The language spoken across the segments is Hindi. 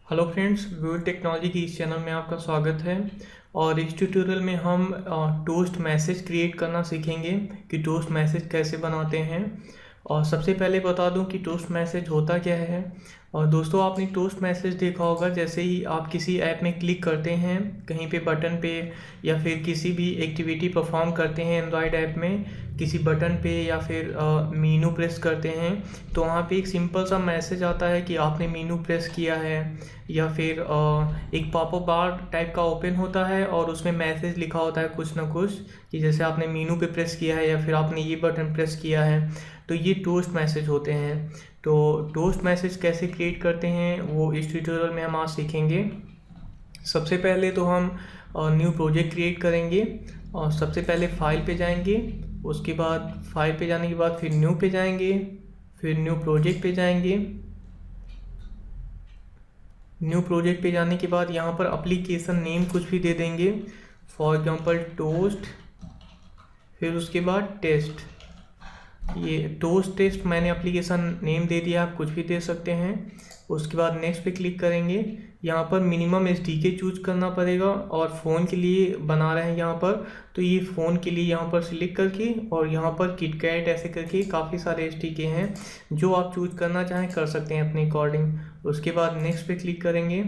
हेलो फ्रेंड्स, व्यूल टेक्नोलॉजी की इस चैनल में आपका स्वागत है। और इस ट्यूटोरियल में हम टोस्ट मैसेज क्रिएट करना सीखेंगे कि टोस्ट मैसेज कैसे बनाते हैं। और सबसे पहले बता दूं कि टोस्ट मैसेज होता क्या है। और दोस्तों, आपने टोस्ट मैसेज देखा होगा, जैसे ही आप किसी ऐप में क्लिक करते हैं कहीं पे बटन पे, या फिर किसी भी एक्टिविटी परफॉर्म करते हैं एंड्रॉयड ऐप में किसी बटन पे, या फिर मीनू प्रेस करते हैं, तो वहाँ पे एक सिंपल सा मैसेज आता है कि आपने मीनू प्रेस किया है। या फिर एक पॉपअप बार टाइप का ओपन होता है और उसमें मैसेज लिखा होता है कुछ ना कुछ, कि जैसे आपने मीनू पे प्रेस किया है या फिर आपने ये बटन प्रेस किया है। तो ये टोस्ट मैसेज होते हैं। तो टोस्ट मैसेज कैसे क्रिएट करते हैं वो इस ट्यूटोरियल में हम आज सीखेंगे। सबसे पहले तो हम न्यू प्रोजेक्ट क्रिएट करेंगे। और सबसे पहले फाइल पे जाएंगे, उसके बाद फाइल पे जाने के बाद फिर न्यू पे जाएंगे, फिर न्यू प्रोजेक्ट पे जाएंगे। न्यू प्रोजेक्ट पे जाने के बाद यहाँ पर एप्लीकेशन नेम कुछ भी दे देंगे, फॉर एग्जांपल टोस्ट। फिर उसके बाद टेस्ट, ये टोस्ट टेस्ट मैंने एप्लीकेशन नेम दे दिया, आप कुछ भी दे सकते हैं। उसके बाद नेक्स्ट पे क्लिक करेंगे। यहाँ पर मिनिमम एसडीके चूज करना पड़ेगा, और फ़ोन के लिए बना रहे हैं यहाँ पर, तो ये फ़ोन के लिए यहाँ पर सिलेक्ट करके, और यहाँ पर किटकैट ऐसे करके काफ़ी सारे एसडीके हैं, जो आप चूज करना चाहें कर सकते हैं अपने अकॉर्डिंग। उसके बाद नेक्स्ट पे क्लिक करेंगे।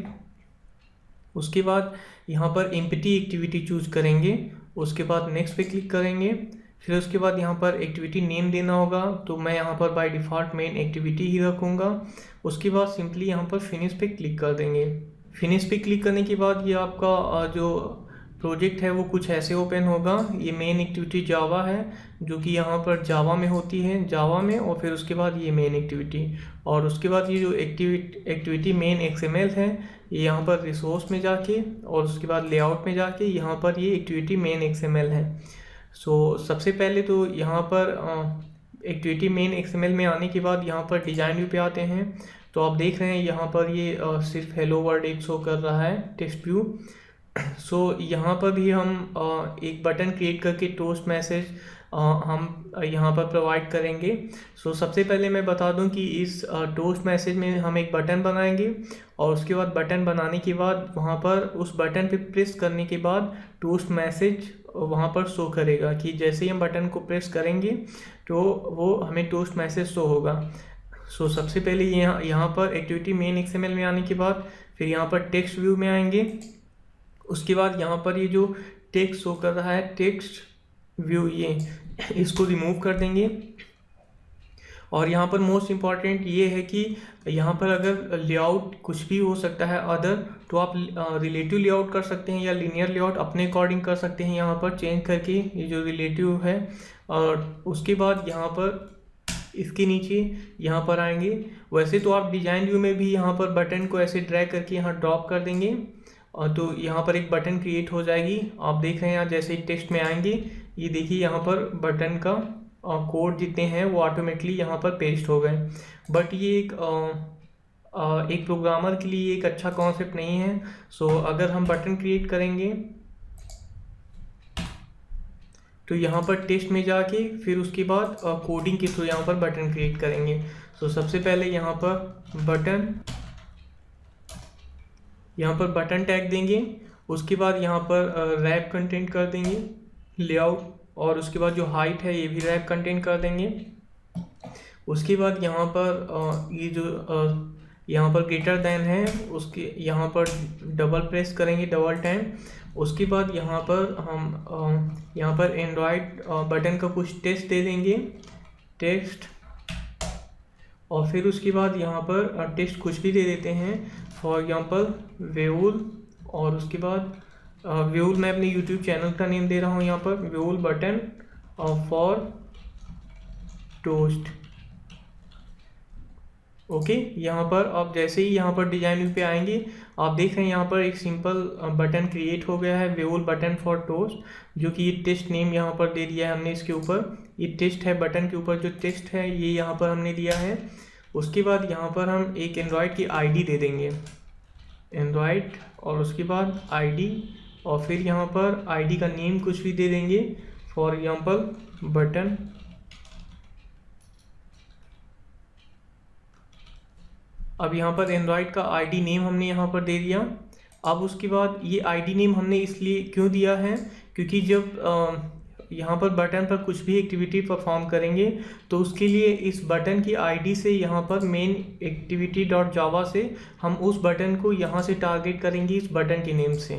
उसके बाद यहाँ पर एम्प्टी एक्टिविटी चूज करेंगे। उसके बाद नेक्स्ट पे क्लिक करेंगे। फिर उसके बाद यहाँ पर एक्टिविटी नेम देना होगा, तो मैं यहाँ पर बाय डिफ़ॉल्ट मेन एक्टिविटी ही रखूँगा। उसके बाद सिंपली यहाँ पर फिनिश पे क्लिक कर देंगे। फिनिश पे क्लिक करने के बाद ये आपका जो प्रोजेक्ट है वो कुछ ऐसे ओपन होगा। ये मेन एक्टिविटी जावा है, जो कि यहाँ पर जावा में होती है, जावा में। और फिर उसके बाद ये मेन एक्टिविटी, और उसके बाद ये जो एक्टिविटी मेन एक्सएमएल है, ये यहाँ पर रिसोर्स में जाके, और उसके बाद लेआउट में जाके यहाँ पर ये एक्टिविटी मेन एक्सएमएल है। सो सबसे पहले तो यहाँ पर एक्टिविटी मेन एक्सएमएल में आने के बाद यहाँ पर डिजाइन व्यू पे आते हैं। तो आप देख रहे हैं यहाँ पर ये सिर्फ हेलो वर्ल्ड एक शो कर रहा है, टेक्स्ट व्यू। सो यहाँ पर भी हम एक बटन क्रिएट करके टोस्ट मैसेज हम यहाँ पर प्रोवाइड करेंगे। सो सबसे पहले मैं बता दूं कि इस टोस्ट मैसेज में हम एक बटन बनाएंगे, और उसके बाद बटन बनाने के बाद वहाँ पर उस बटन पे प्रेस करने के बाद टोस्ट मैसेज वहाँ पर शो करेगा, कि जैसे ही हम बटन को प्रेस करेंगे तो वो हमें टोस्ट मैसेज शो होगा। सो सबसे पहले यहाँ पर एक्टिविटी मेन एक्सएमएल में आने के बाद फिर यहाँ पर टेक्स्ट व्यू में आएंगे। उसके बाद यहाँ पर ये जो टेक्स्ट शो कर रहा है, टेक्स्ट व्यू, ये इसको रिमूव कर देंगे। और यहाँ पर मोस्ट इम्पॉर्टेंट ये है कि यहाँ पर अगर लेआउट कुछ भी हो सकता है अदर, तो आप रिलेटिव लेआउट कर सकते हैं या लिनियर लेआउट अपने अकॉर्डिंग कर सकते हैं यहाँ पर चेंज करके, ये जो रिलेटिव है। और उसके बाद यहाँ पर इसके नीचे यहाँ पर आएंगे। वैसे तो आप डिजाइन व्यू में भी यहाँ पर बटन को ऐसे ड्रैग करके यहाँ ड्रॉप कर देंगे, और तो यहाँ पर एक बटन क्रिएट हो जाएगी। आप देख रहे हैं यहाँ जैसे ही टेक्स्ट में आएंगे, ये देखिए यहाँ पर बटन का कोड जितने हैं वो ऑटोमेटिकली यहाँ पर पेस्ट हो गए। बट ये एक प्रोग्रामर के लिए एक अच्छा कॉन्सेप्ट नहीं है। सो अगर हम बटन क्रिएट करेंगे तो यहाँ पर टेक्स्ट में जाके फिर उसके बाद कोडिंग के थ्रू यहाँ पर बटन क्रिएट करेंगे। सो सबसे पहले यहाँ पर बटन टैग देंगे। उसके बाद यहाँ पर रैप कंटेंट कर देंगे, लेआउट, और उसके बाद जो हाइट है ये भी रैप कंटेंट कर देंगे। उसके बाद यहाँ पर ये जो यहाँ पर ग्रेटर देन है उसके यहाँ पर डबल प्रेस करेंगे, डबल टाइम। उसके बाद यहाँ पर हम यहाँ पर एंड्रॉयड बटन का कुछ टेक्स्ट दे देंगे, टेक्स्ट। और फिर उसके बाद यहाँ पर टेक्स्ट कुछ भी दे देते हैं, फॉर एग्जांपल व्यूल। और उसके बाद व्यूल मैं अपने यूट्यूब चैनल का नेम दे रहा हूँ यहाँ पर, व्यूल बटन फॉर टोस्ट। ओके, यहाँ पर आप जैसे ही यहाँ पर डिजाइन व्यू पे आएंगे, आप देख रहे हैं यहाँ पर एक सिंपल बटन क्रिएट हो गया है, व्यूल बटन फॉर टोस्ट, जो कि ये टेक्स्ट नेम यहाँ पर दे दिया है हमने इसके ऊपर। ये टेक्स्ट है, बटन के ऊपर जो टेक्स्ट है ये यहाँ पर हमने दिया है। उसके बाद यहाँ पर हम एक एंड्रॉयड की आईडी दे देंगे, एंड्रॉयड, और उसके बाद आईडी, और फिर यहाँ पर आईडी का नेम कुछ भी दे देंगे, फॉर एग्जांपल बटन। अब यहाँ पर एंड्रॉयड का आईडी नेम हमने यहाँ पर दे दिया। अब उसके बाद ये आईडी नेम हमने इसलिए क्यों दिया है, क्योंकि जब यहाँ पर बटन पर कुछ भी एक्टिविटी परफॉर्म करेंगे तो उसके लिए इस बटन की आईडी से यहाँ पर मेन एक्टिविटी डॉट जावा से हम उस बटन को यहाँ से टारगेट करेंगे इस बटन के नेम से।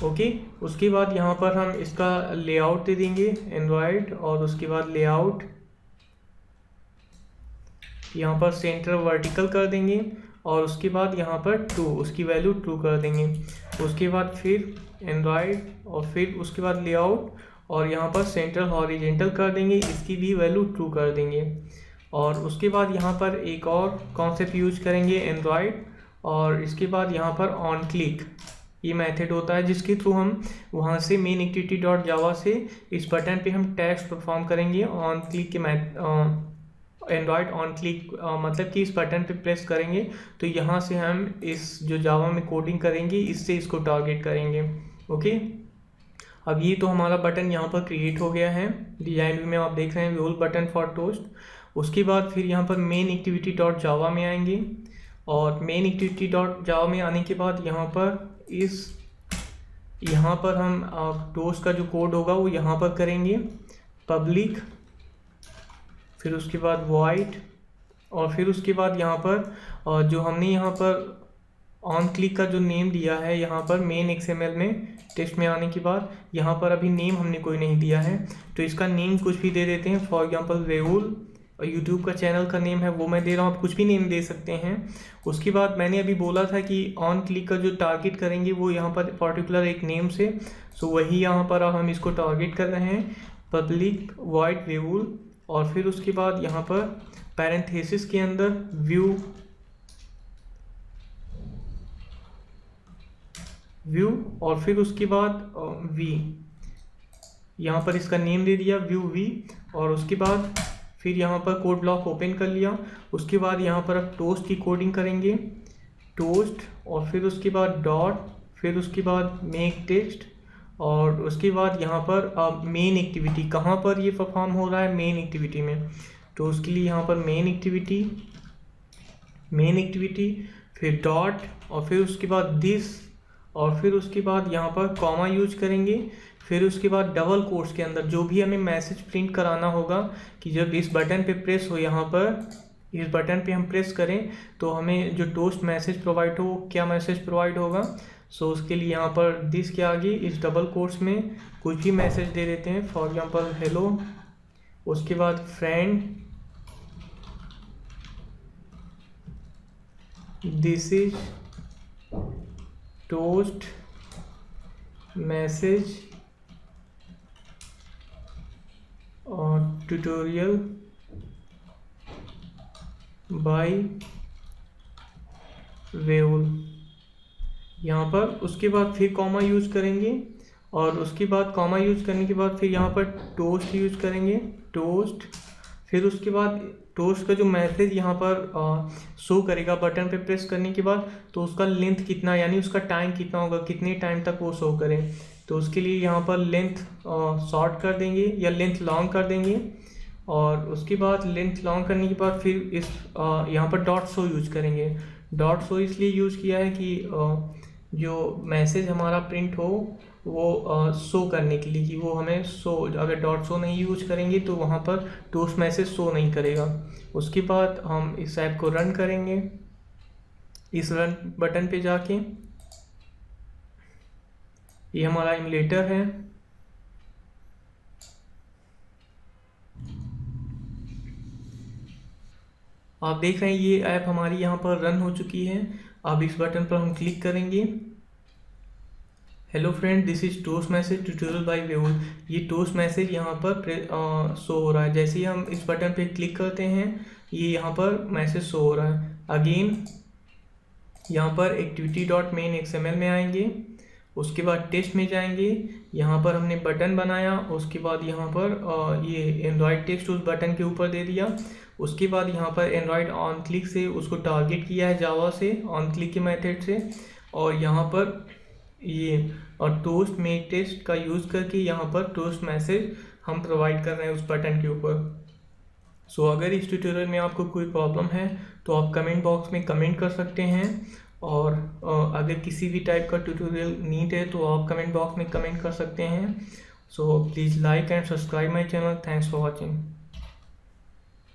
ओके, उसके बाद यहाँ पर हम इसका लेआउट दे देंगे एंड्रॉयड, और उसके बाद लेआउट यहाँ पर सेंटर वर्टिकल कर देंगे, और उसके बाद यहाँ पर ट्रू, उसकी वैल्यू ट्रू कर देंगे। उसके बाद फिर एंड्रॉयड, और फिर उसके बाद लेआउट, और यहाँ पर सेंटर हॉरिजेंटल कर देंगे, इसकी भी वैल्यू ट्रू कर देंगे। और उसके बाद यहाँ पर एक और कॉन्सेप्ट यूज करेंगे एंड्रॉयड, और इसके बाद यहाँ पर ऑन क्लिक ये मेथड होता है जिसके थ्रू हम वहाँ से मेन एक्टिविटी डॉट जावा से इस बटन पे हम टेक्स्ट परफॉर्म करेंगे। ऑन क्लिक के एंड्रॉयड ऑन क्लिक मतलब कि इस बटन पे प्रेस करेंगे तो यहाँ से हम इस जो जावा में कोडिंग करेंगे इससे इसको टारगेट करेंगे। ओके, अब ये तो हमारा बटन यहाँ पर क्रिएट हो गया है। डिजाइन व्यू में आप देख रहे हैं व्यूल बटन फॉर टोस्ट। उसके बाद फिर यहाँ पर मेन एक्टिविटी डॉट जावा में आएंगे, और मेन एक्टिविटी डॉट जावा में आने के बाद यहाँ पर हम टोस्ट का जो कोड होगा वो यहाँ पर करेंगे पब्लिक, फिर उसके बाद वॉइड, और फिर उसके बाद यहाँ पर जो हमने यहाँ पर ऑन क्लिक का जो नेम दिया है यहाँ पर मेन XML में टेस्ट में आने के बाद यहाँ पर अभी नेम हमने कोई नहीं दिया है तो इसका नेम कुछ भी दे देते हैं। फॉर एग्जांपल वेहुल, यूट्यूब का चैनल का नेम है वो मैं दे रहा हूँ, आप कुछ भी नेम दे सकते हैं। उसके बाद मैंने अभी बोला था कि ऑन क्लिक का जो टारगेट करेंगे वो यहाँ पर पर्टिकुलर एक नेम से, सो वही यहाँ पर अब हम इसको टारगेट कर रहे हैं पब्लिक वॉइड वेहुल, और फिर उसके बाद यहाँ पर पैरेंथेसिस के अंदर व्यू और फिर उसके बाद वी, यहाँ पर इसका नेम दे दिया व्यू वी, और उसके बाद फिर यहाँ पर कोड ब्लॉक ओपन कर लिया। उसके बाद यहाँ पर अब टोस्ट की कोडिंग करेंगे, टोस्ट, और फिर उसके बाद डॉट, फिर उसके बाद मेक टेक्स्ट, और उसके बाद यहाँ पर मेन एक्टिविटी कहाँ पर ये परफॉर्म हो रहा है मेन एक्टिविटी में, तो उसके लिए यहाँ पर मेन एक्टिविटी फिर डॉट, और फिर उसके बाद दिस, और फिर उसके बाद यहाँ पर कॉमा यूज करेंगे। फिर उसके बाद डबल कोट्स के अंदर जो भी हमें मैसेज प्रिंट कराना होगा कि जब इस बटन पे प्रेस हो, यहाँ पर इस बटन पे हम प्रेस करें तो हमें जो टोस्ट मैसेज प्रोवाइड हो क्या मैसेज प्रोवाइड होगा। सो उसके लिए यहाँ पर दिस के आगे इस डबल कोट्स में कुछ भी मैसेज दे देते हैं, फॉर एग्जांपल हेलो, उसके बाद friend, this is toast message और ट्यूटोरियल बाय वेहुल यहाँ पर। उसके बाद फिर कॉमा यूज करेंगे, और उसके बाद कॉमा यूज करने के बाद फिर यहाँ पर टोस्ट यूज करेंगे, टोस्ट। फिर उसके बाद टोस्ट का जो मैसेज यहाँ पर शो करेगा बटन पे प्रेस करने के बाद, तो उसका लेंथ कितना यानी उसका टाइम कितना होगा, कितने टाइम तक वो शो करे, तो उसके लिए यहाँ पर लेंथ शॉर्ट कर देंगे या लेंथ लॉन्ग कर देंगे। और उसके बाद लेंथ लॉन्ग करने के बाद फिर इस यहाँ पर डॉट शो यूज करेंगे। डॉट शो इसलिए यूज किया है कि जो मैसेज हमारा प्रिंट हो वो शो करने के लिए, कि वो हमें शो, अगर डॉट शो नहीं यूज करेंगे तो वहाँ पर टोस्ट मैसेज शो नहीं करेगा। उसके बाद हम इस ऐप को रन करेंगे, इस रन बटन पे जाके, ये हमारा इमुलेटर है। आप देख रहे हैं ये ऐप हमारी यहाँ पर रन हो चुकी है। अब इस बटन पर हम क्लिक करेंगे, hello friend this is toast message tutorial by Vehul. ये टोस्ट मैसेज यहाँ पर शो हो रहा है। जैसे ही हम इस बटन पे क्लिक करते हैं ये यहाँ पर मैसेज शो हो रहा है। अगेन यहाँ पर एक्टिविटी डॉट मेन XML में आएंगे, उसके बाद टेस्ट में जाएंगे, यहाँ पर हमने बटन बनाया, उसके बाद यहाँ पर ये एंड्रॉयड टेक्स्ट उस बटन के ऊपर दे दिया। उसके बाद यहाँ पर एंड्रॉयड ऑन क्लिक से उसको टारगेट किया है जावा से, ऑन क्लिक के मेथड से, और यहाँ पर ये और टोस्ट मेक टेस्ट का यूज़ करके यहाँ पर टोस्ट मैसेज हम प्रोवाइड कर रहे हैं उस बटन के ऊपर। सो अगर इस ट्यूटोरियल में आपको कोई प्रॉब्लम है तो आप कमेंट बॉक्स में कमेंट कर सकते हैं। और अगर किसी भी टाइप का ट्यूटोरियल नीड है तो आप कमेंट बॉक्स में कमेंट कर सकते हैं। So please like and subscribe my channel. Thanks for watching.